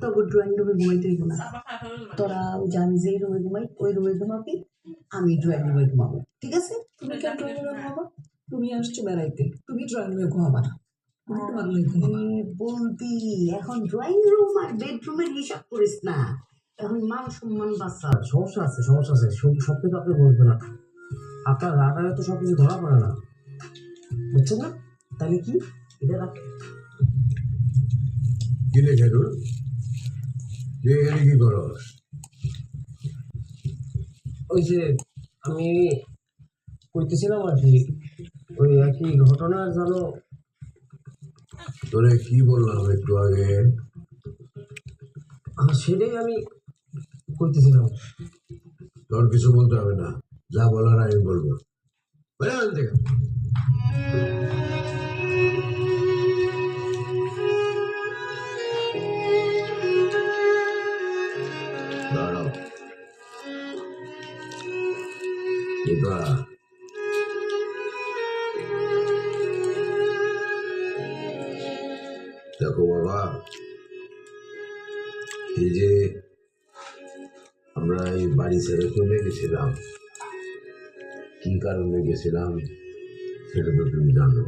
তবে ড্রয়িং রুমে ঘুমাইতে হইব না, তোরা জানি যে রুমে ঘুমাই ওই রুমে ঘুমাবি, আমি ড্রয়িং রুমে ঘুমাবো, ঠিক আছে? তুমি কেন ড্রয়িং রুমে ঘুমাবা? তুমি আসছো বেড়াইতে, তুমি ড্রয়িং রুমে ঘুমাবা না, তুমি তোমার রুমে ঘুমাবা। বলবি এখন ড্রয়িং রুম আর বেডরুমের হিসাব করিস না, এখন মান সম্মান বাঁচা। সমস্যা আছে, সমস্যা আছে, সব কিছু আপনি বলবেন না, আপনার রাডারে তো সব কিছু ধরা পড়ে না, বুঝছেন না? তাহলে কি এটা রাখ। কি রে খেরুল, তুই এখানে কি করস? ওই যে আমি কইতেছিলাম আর কি, ওই একই ঘটনার জানো। তোরে কি বললাম একটু আগে? সেটাই আমি কইতেছিলাম। তোর কিছু বলতে হবে না, যা বলার আমি বলবো। বলে আন থেকে। দাঁড়াও এবা, দেখো বাবা, এই যে আমরা এই বাড়ি ছেড়ে চলে গেছিলাম, কি কারণে গেছিলাম সেটা তো তুমি জানো।